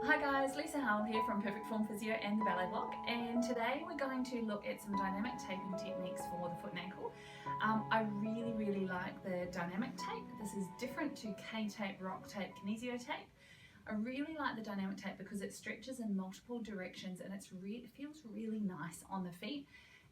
Hi guys, Lisa Howell here from Perfect Form Physio and the Ballet Blog, and today we're going to look at some dynamic taping techniques for the foot and ankle. I really like the dynamic tape. This is different to K-tape, rock tape, kinesio tape. I really like the dynamic tape because it stretches in multiple directions and it feels really nice on the feet.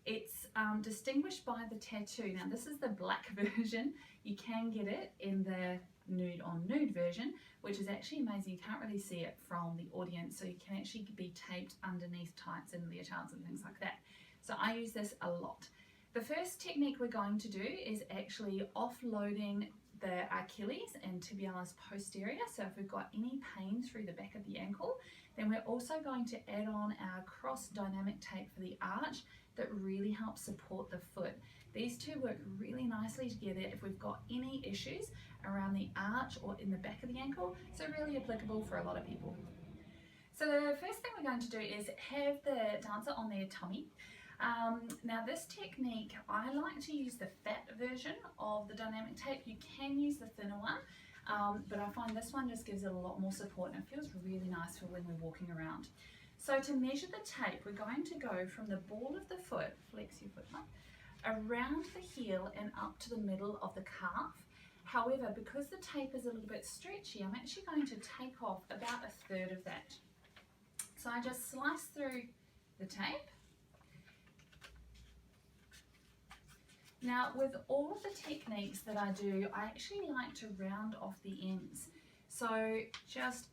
It's distinguished by the tattoo. Now this is the black version. You can get it in the nude on nude version, which is actually amazing. You can't really see it from the audience, so you can actually be taped underneath tights and leotards and things like that. So I use this a lot. The first technique we're going to do is actually offloading the Achilles and tibialis posterior. So if we've got any pain through the back of the ankle, then we're also going to add on our cross dynamic tape for the arch that really helps support the foot. These two work really nicely together if we've got any issues around the arch or in the back of the ankle, so really applicable for a lot of people. So the first thing we're going to do is have the dancer on their tummy. Now this technique, I like to use the fat version of the dynamic tape. You can use the thinner one, but I find this one just gives it a lot more support and it feels really nice for when we're walking around. So to measure the tape, we're going to go from the ball of the foot, flex your foot up, around the heel and up to the middle of the calf. However, because the tape is a little bit stretchy, I'm actually going to take off about a third of that. So I just slice through the tape. Now with all of the techniques that I do, I actually like to round off the ends. So just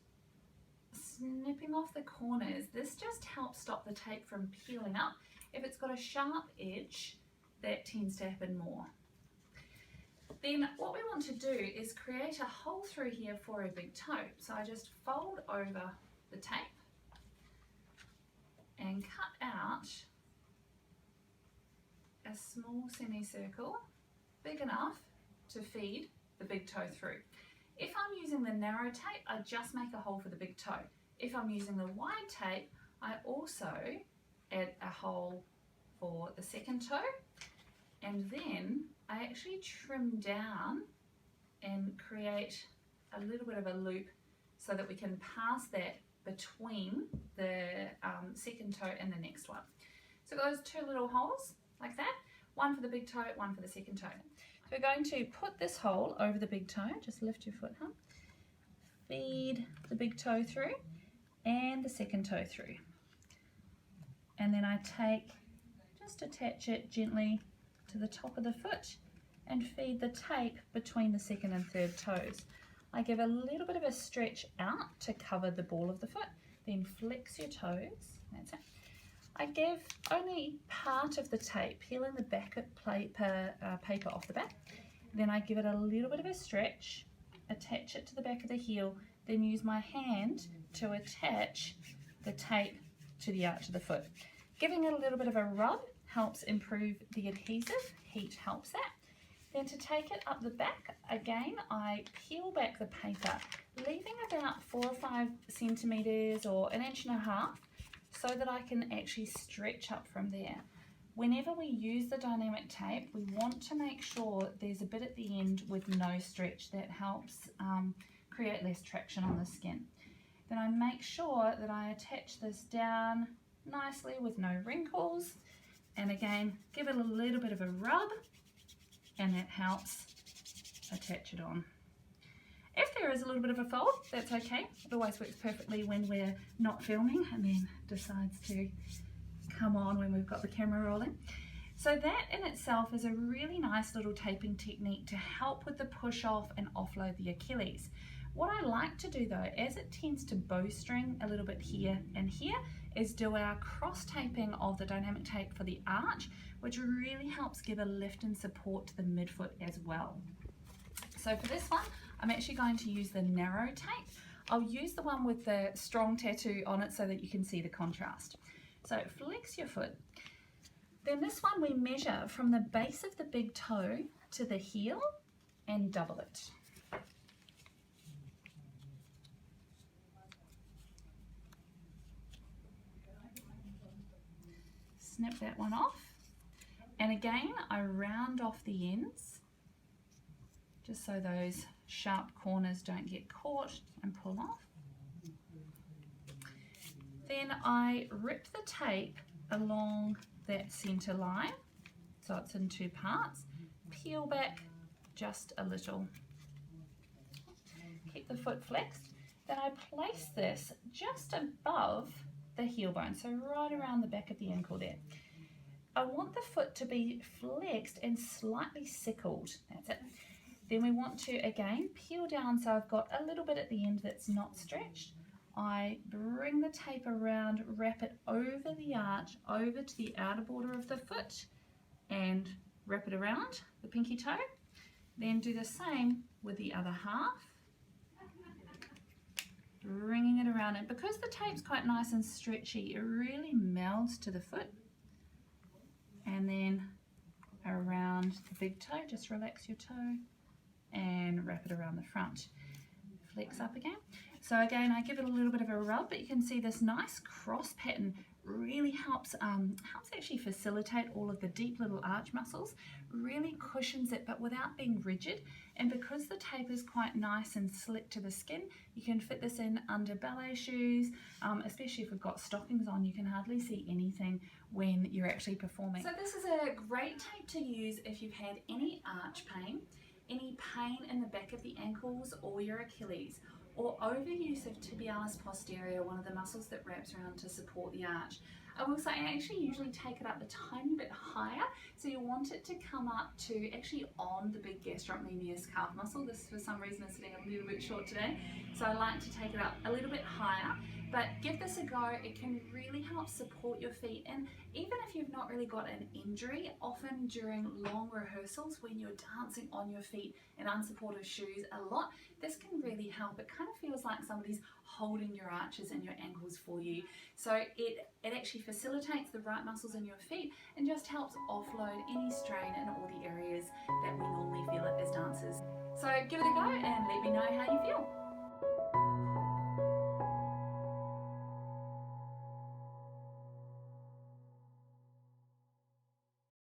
snipping off the corners, this just helps stop the tape from peeling up. If it's got a sharp edge, that tends to happen more. Then what we want to do is create a hole through here for a big toe. So I just fold over the tape and cut out a small semicircle big enough to feed the big toe through. If I'm using the narrow tape, I just make a hole for the big toe. If I'm using the wide tape, I also add a hole for the second toe, and then I actually trim down and create a little bit of a loop so that we can pass that between the second toe and the next one. So those two little holes like that, one for the big toe, one for the second toe. So we're going to put this hole over the big toe, just lift your foot up, feed the big toe through and the second toe through. And then I just attach it gently to the top of the foot and feed the tape between the second and third toes. I give a little bit of a stretch out to cover the ball of the foot, then flex your toes, that's it. I give only part of the tape, peeling the back of paper off the back. Then I give it a little bit of a stretch, attach it to the back of the heel, then use my hand to attach the tape to the arch of the foot. Giving it a little bit of a rub helps improve the adhesive, heat helps that. Then to take it up the back, again, I peel back the paper, leaving about 4 or 5 centimeters or 1.5 inches so that I can actually stretch up from there. Whenever we use the dynamic tape, we want to make sure there's a bit at the end with no stretch. That helps create less traction on the skin. Then I make sure that I attach this down nicely with no wrinkles, and again give it a little bit of a rub, and that helps attach it on. If there is a little bit of a fold, that's okay. It always works perfectly when we're not filming and then decides to come on when we've got the camera rolling. So that in itself is a really nice little taping technique to help with the push off and offload the Achilles. What I like to do though, as it tends to bowstring a little bit here and here, is do our cross taping of the dynamic tape for the arch, which really helps give a lift and support to the midfoot as well. So for this one, I'm actually going to use the narrow tape. I'll use the one with the strong tattoo on it so that you can see the contrast. So flex your foot. Then this one we measure from the base of the big toe to the heel and double it. Snip that one off. And again, I round off the ends just so those sharp corners don't get caught and pull off. Then I rip the tape along that center line, so it's in two parts. Peel back just a little. Keep the foot flexed. Then I place this just above the heel bone, so right around the back of the ankle there. I want the foot to be flexed and slightly sickled. That's it. Then we want to, again, peel down so I've got a little bit at the end that's not stretched. I bring the tape around, wrap it over the arch, over to the outer border of the foot, and wrap it around the pinky toe. Then do the same with the other half, bringing it around. And because the tape's quite nice and stretchy, it really melds to the foot. And then around the big toe, just relax your toe and wrap it around the front. Flex up again. So again, I give it a little bit of a rub, but you can see this nice cross pattern really helps actually facilitate all of the deep little arch muscles, really cushions it, but without being rigid. And because the tape is quite nice and slick to the skin, you can fit this in under ballet shoes, especially if you've got stockings on. You can hardly see anything when you're actually performing. So this is a great tape to use if you've had any arch pain, any pain in the back of the ankles or your Achilles, or overuse of tibialis posterior, one of the muscles that wraps around to support the arch. I will say I actually usually take it up a tiny bit higher, so you want it to come up to actually on the big gastrocnemius calf muscle. This for some reason is sitting a little bit short today, so I like to take it up a little bit higher. But give this a go, it can really help support your feet. And even if you've not really got an injury, often during long rehearsals when you're dancing on your feet in unsupportive shoes a lot, this can really help. It kind of feels like somebody's holding your arches and your ankles for you. So it actually facilitates the right muscles in your feet and just helps offload any strain in all the areas that we normally feel it as dancers. So give it a go and let me know how you feel.